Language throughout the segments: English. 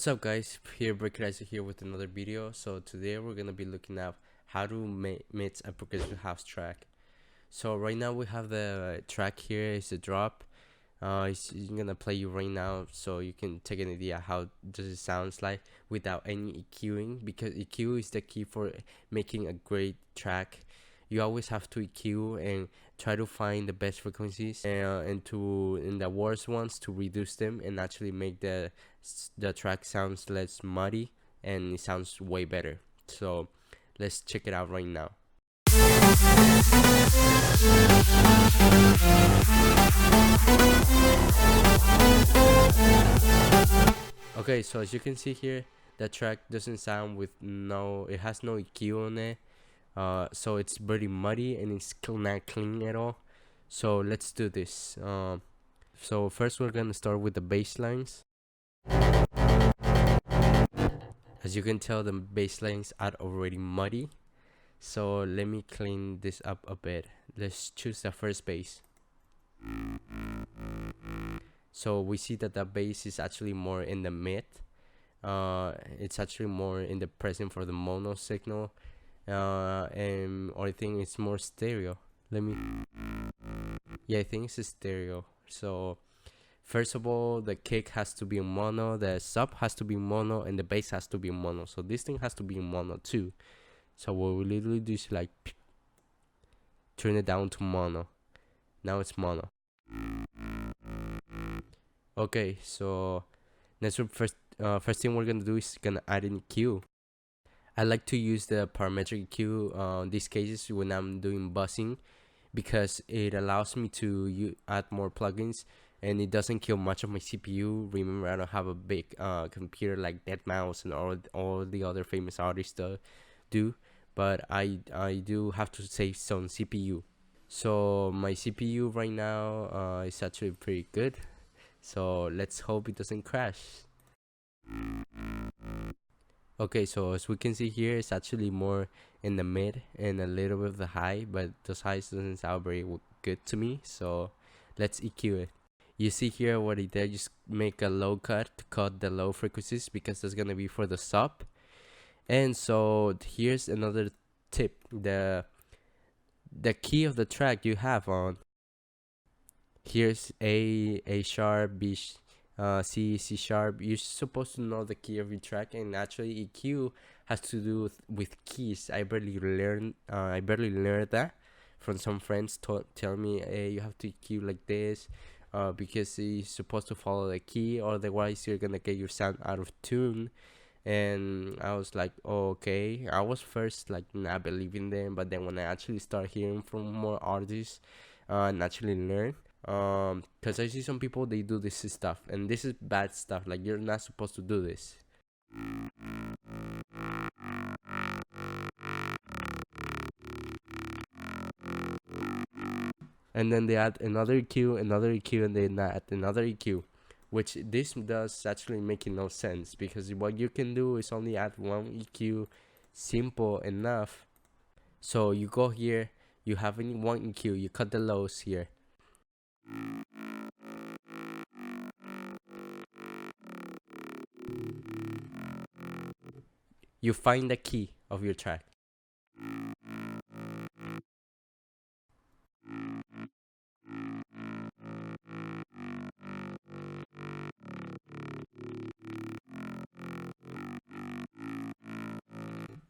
What's up guys, here Breaker Isaac here with another video. So today we're gonna be looking at how to mix a progressive house track. So right now we have the track here, is a drop. I'm gonna play you right now so you can take an idea how does it sounds like without any EQing, because EQ is the key for making a great track. You always have to EQ and try to find the best frequencies and the worst ones to reduce them and actually make the track sounds less muddy and it sounds way better. So let's check it out right now. Okay, so as you can see here, the track doesn't sound with it has no EQ on it. So it's very muddy and it's not clean at all. So let's do this. So first we're gonna start with the bass lines. As you can tell, the bass lines are already muddy. So let me clean this up a bit. Let's choose the first bass. So we see that the bass is actually more in the mid. It's actually more in the present for the mono signal. And I think it's more stereo. I think it's a stereo. So first of all, the kick has to be in mono, the sub has to be in mono, and the bass has to be in mono. So this thing has to be in mono too. So what we literally do is like turn it down to mono. Now it's mono. Okay, so next first thing we're gonna do is gonna add an EQ. I like to use the parametric EQ in these cases when I'm doing buzzing, because it allows me to add more plugins and it doesn't kill much of my CPU. Remember, I don't have a big computer like deadmau5 and all the other famous artists do, but I do have to save some CPU. So my CPU right now is actually pretty good. So let's hope it doesn't crash. Okay, so as we can see here, it's actually more in the mid and a little bit of the high, but those highs doesn't sound very good to me. So let's EQ it. You see here what it did, just make a low cut to cut the low frequencies, because that's gonna be for the sub. And so here's another tip: the key of the track you have on. Here's A sharp, B C sharp. You're supposed to know the key of your track, and actually EQ has to do with keys. I barely learned that from some friends. Tell me, hey, you have to EQ like this, because you're supposed to follow the key, otherwise you're gonna get your sound out of tune. And I was like, oh, okay. I was first like not believing them, but then when I actually start hearing from more artists and actually learn, because I see some people, they do this stuff, and this is bad stuff. Like, you're not supposed to do this. And then they add another EQ, and then add another EQ, which this does actually making no sense, because what you can do is only add one EQ, simple enough. So you go here, you have one EQ, you cut the lows here. You find the key of your track.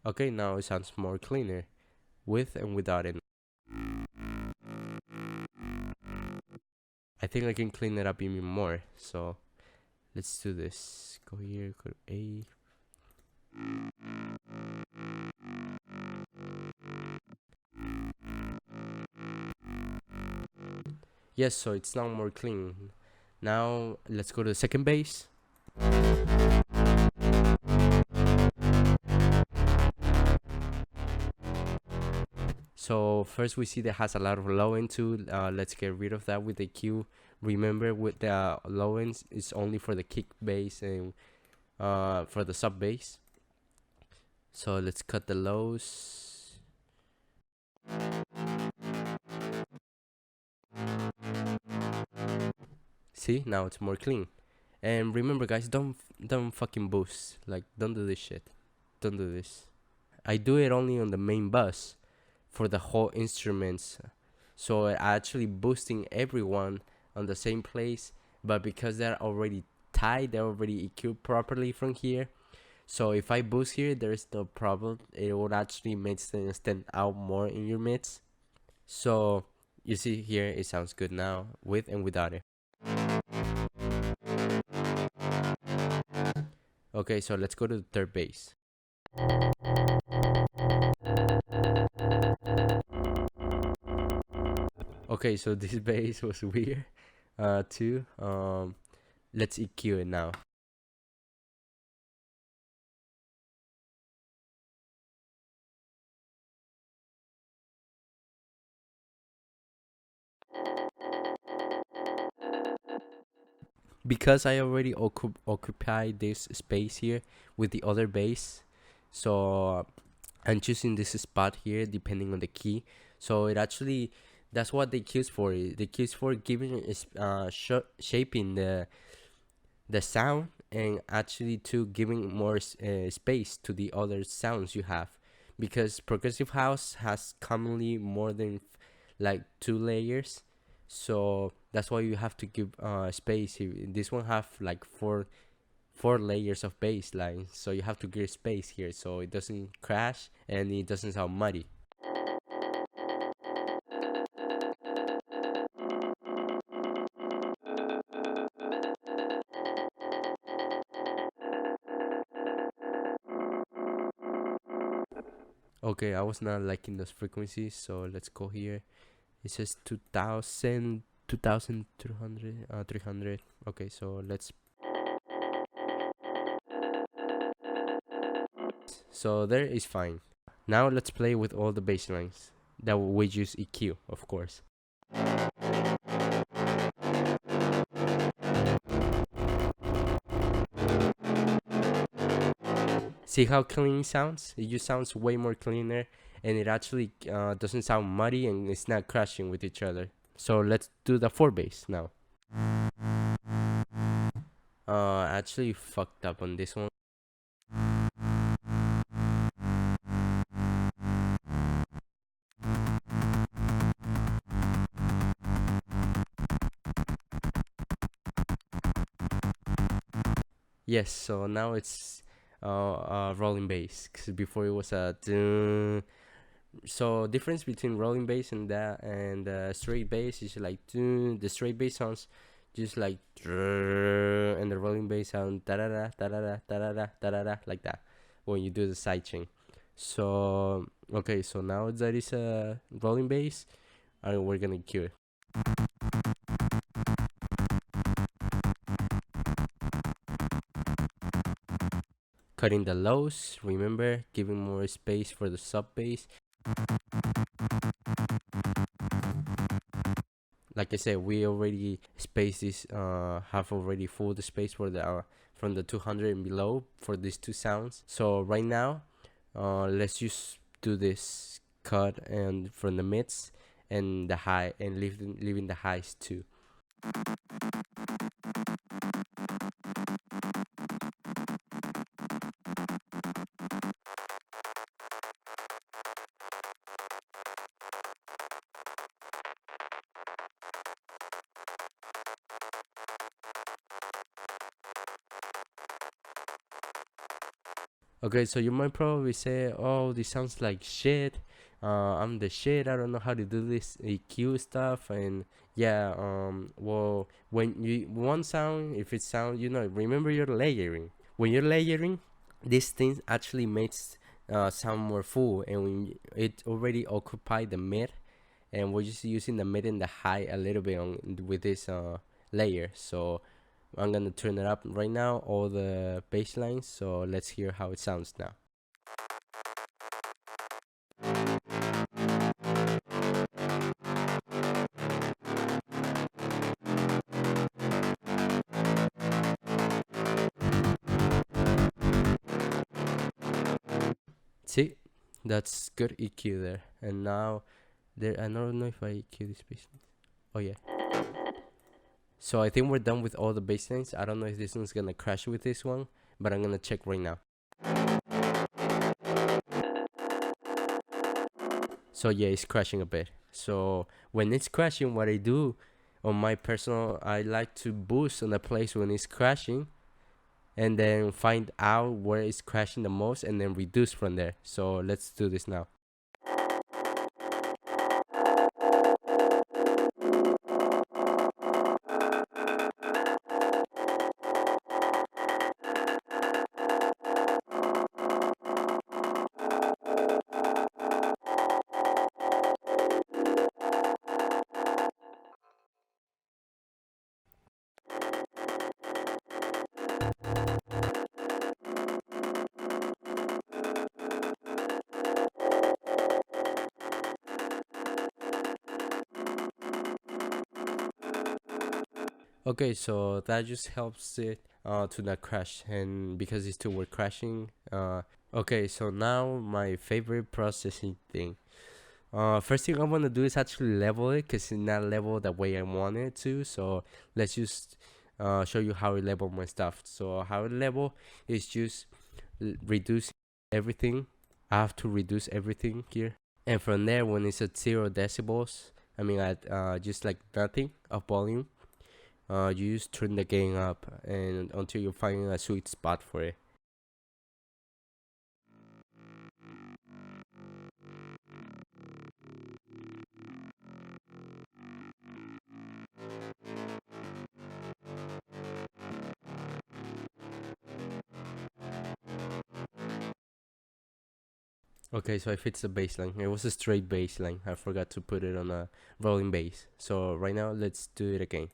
Okay, now it sounds more cleaner, with and without it. I think I can clean it up even more, so let's do this. Go here, go to A. Yes, so it's now more clean. Now let's go to the second bass. So first we see that has a lot of low end too. Let's get rid of that with the EQ. Remember, with the low ends, it's only for the kick bass and for the sub bass. So let's cut the lows. See, now it's more clean. And remember, guys, don't fucking boost. Like, don't do this shit. Don't do this. I do it only on the main bus for the whole instruments. So I actually boosting everyone on the same place, but because they're already tied, they're already EQ'd properly from here. So if I boost here, there is no problem. It would actually make things stand out more in your mix. So you see here, it sounds good now with and without it. Okay, so let's go to the third bass. Okay, so this bass was weird too. Let's EQ it now. Because I already occupy this space here with the other bass, so I'm choosing this spot here depending on the key. So it actually, that's what the keys for. The keys for giving is shaping the sound, and actually to giving more space to the other sounds you have, because progressive house has commonly more than like 2 layers, so that's why you have to give space. This one have like four layers of bass line, so you have to give space here so it doesn't crash and it doesn't sound muddy. Okay, I was not liking those frequencies, so let's go here. It says 2000, 2200, 300. Okay, so let's. So there is fine. Now let's play with all the bass lines that we use EQ, of course. See how clean it sounds? It just sounds way more cleaner, and it actually doesn't sound muddy, and it's not crashing with each other. So let's do the 4 bass now. Actually fucked up on this one. Yes, so now it's rolling bass, because before it was a so difference between rolling bass and that and straight bass is like the straight bass sounds just like and the rolling bass sound da da da da da da da da da like that when you do the sidechain. So okay, so now that is a rolling bass, and we're gonna cue it. Cutting the lows, remember, giving more space for the sub bass. Like I said, we already space this have already full the space for the from the 200 and below for these two sounds. So right now let's just do this cut and from the mids and the high, and leaving the highs too. Okay, so you might probably say, oh, this sounds like shit. I'm the shit. I don't know how to do this EQ stuff. And yeah, well, when you one sound, if it sound, remember you're layering. When you're layering, this thing actually makes sound more full, and when it already occupied the mid, and we're just using the mid and the high a little bit on with this layer. So I'm gonna turn it up right now, all the bass lines, so let's hear how it sounds now. See, that's good EQ there. And now, I don't know if I EQ this bass line. Oh yeah. So I think we're done with all the bass lines. I don't know if this one's gonna crash with this one, but I'm gonna check right now. So yeah, it's crashing a bit. So when it's crashing, what I do on my personal, I like to boost on the place when it's crashing, and then find out where it's crashing the most, and then reduce from there. So let's do this now. Okay, so that just helps it to not crash, and because these two were crashing. Okay, so now my favorite processing thing. First thing I want to do is actually level it, because it's not leveled the way I want it to. So let's just show you how I level my stuff. So how I level is just reduce everything. I have to reduce everything here, and from there, when it's at 0 decibels, I mean at just like nothing of volume, you just turn the gain up and until you find a sweet spot for it. Okay, so I fixed the baseline. It was a straight baseline. I forgot to put it on a rolling bass. So right now, let's do it again.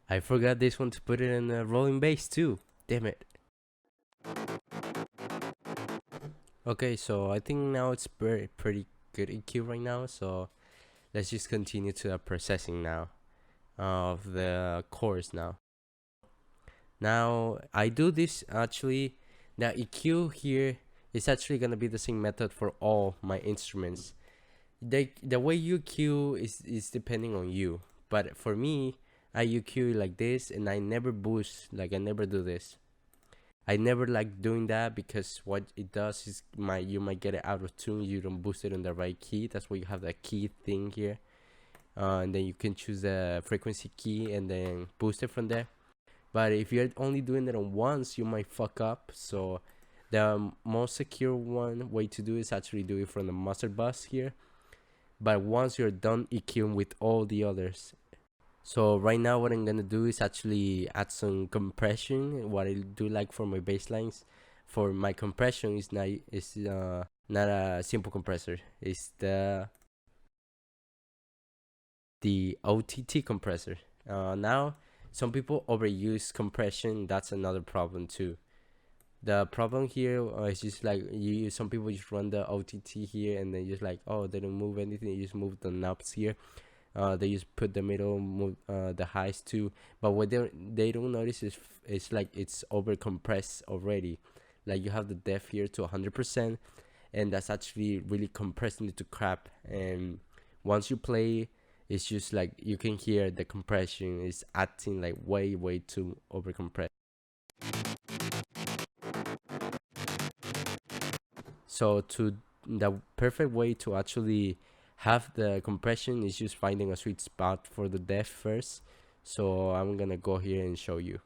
I forgot this one to put it in a rolling bass too. Damn it. Okay, so I think now it's pretty good EQ right now. So let's just continue to the processing now of the chords now. Now I do this actually. The EQ here is actually gonna be the same method for all my instruments. The way you EQ is depending on you, but for me, I EQ like this, and I never boost. Like I never do this. I never like doing that, because what it does is you might get it out of tune. You don't boost it in the right key. That's why you have that key thing here, and then you can choose the frequency key and then boost it from there. But if you're only doing it on once, you might fuck up. So the most secure way to do is actually do it from the master bus here. But once you're done EQing with all the others. So right now what I'm gonna do is actually add some compression. What I do like for my bass lines, for my compression is not a simple compressor. It's the OTT compressor. Now some people overuse compression. That's another problem too. The problem here is just like some people just run the OTT here, and then just like, oh, they don't move anything. You just move the knobs here. They just put the middle, move the highs too. But what they don't notice is it's like it's over compressed already. Like you have the depth here to 100%, and that's actually really compressing it to crap. And once you play, it's just like you can hear the compression is acting like way too over compressed. So the perfect way to actually have the compression is just finding a sweet spot for the depth first. So I'm gonna go here and show you.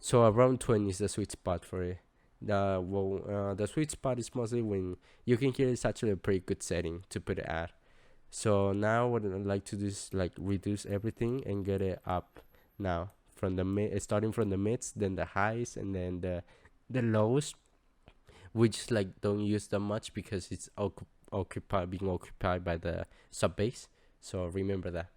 So around 20 is the sweet spot for it. The sweet spot is mostly when you can hear it's actually a pretty good setting to put it at. So now what I'd like to do is like reduce everything and get it up now from the mid, starting from the mids, then the highs, and then the lows, which like don't use that much because it's being occupied by the sub bass. So remember that.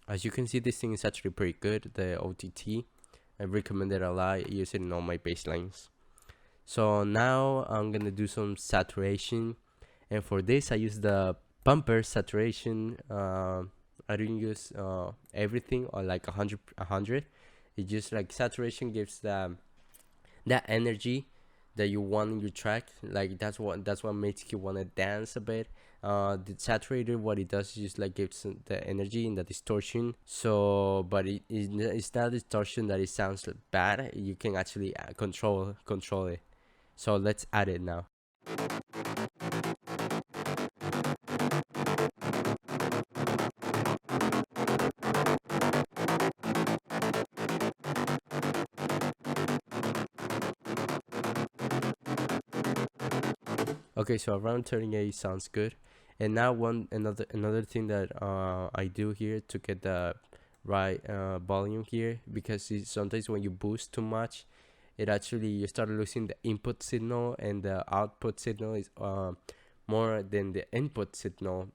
As you can see, this thing is actually pretty good. The OTT, I recommend it a lot. I use it in all my bass lines. So now I'm gonna do some saturation, and for this I use the bumper saturation. I don't use everything or like 100. It just like saturation gives that energy that you want in your track. Like that's what makes you want to dance a bit. The saturated, what it does is just like gives the energy and the distortion. So but it's not distortion that it sounds bad. You can actually control it. So let's add it now. Okay, so around 38 sounds good. And now another thing that I do here to get the right volume here, because sometimes when you boost too much, it actually you start losing the input signal, and the output signal is more than the input signal,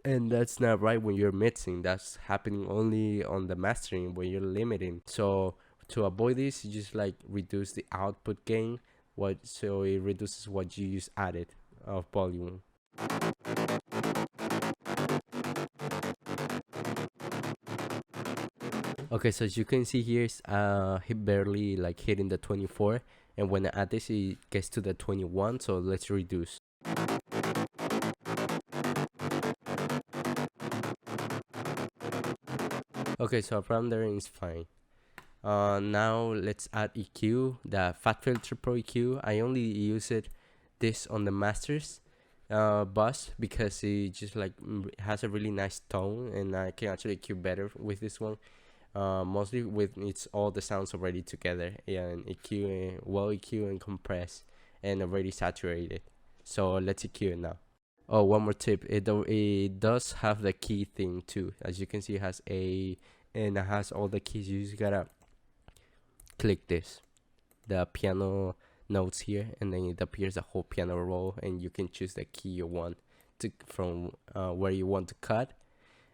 and that's not right when you're mixing. That's happening only on the mastering when you're limiting. So to avoid this, you just like reduce the output gain, so it reduces what you use added of volume. Okay, so as you can see here, he barely like hitting the 24, and when I add this, it gets to the 21. So let's reduce. Okay, so around there is fine. Now let's add EQ, the Fat Filter Pro EQ. I only use this on the masters bus, because it just like has a really nice tone, and I can actually EQ better with this one. Mostly with it's all the sounds already together, and EQ, well EQ and compress, and already saturated. So let's EQ it now. Oh, one more tip, it does have the key thing too. As you can see, it has A, and it has all the keys. You just gotta click the piano notes here, and then it appears a whole piano roll, and you can choose the key you want to from where you want to cut,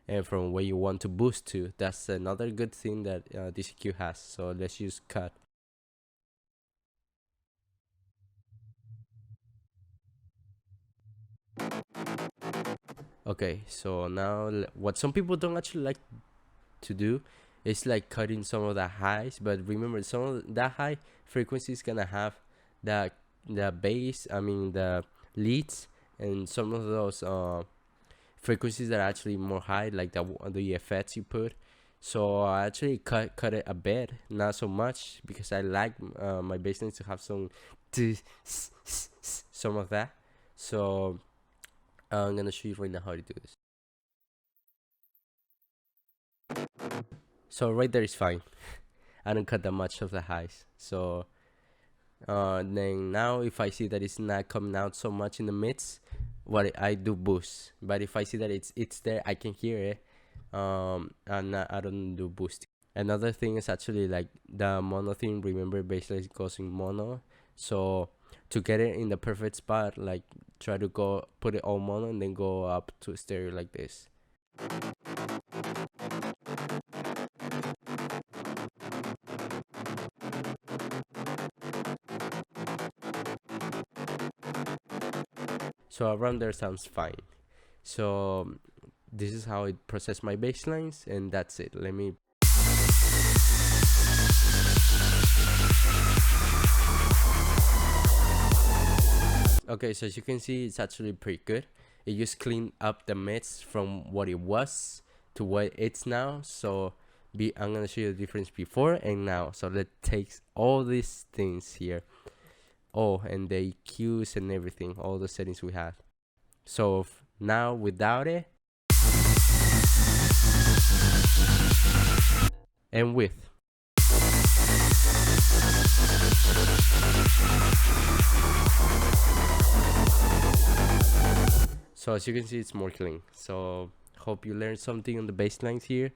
and from where you want to boost to. That's another good thing that this EQ has. So let's use cut. Okay, so now what some people don't actually like to do is like cutting some of the highs, but remember, some of that high frequency is gonna have the bass, I mean the leads, and some of those frequencies that are actually more high, like the effects you put. So I actually cut it a bit, not so much, because I like my bass lines to have some of that. So I'm gonna show you right now how to do this. So right there is fine. I don't cut that much of the highs. So then now if I see that it's not coming out so much in the mids, what I do boost. But if I see that it's there, I can hear it. I don't do boosting. Another thing is actually like the mono thing. Remember, bassline goes in mono. So to get it in the perfect spot, like try to go put it all mono and then go up to stereo like this. So around there sounds fine. So this is how I process my bass lines, and that's it. Let me Okay, so as you can see, it's actually pretty good. It just cleaned up the mix from what it was to what it's now. So I'm gonna show you the difference before and now. So let's take all these things here. Oh, and the EQs and everything, all the settings we had. So now without it and with. So as you can see, it's more clean. So hope you learned something on the bass lines here.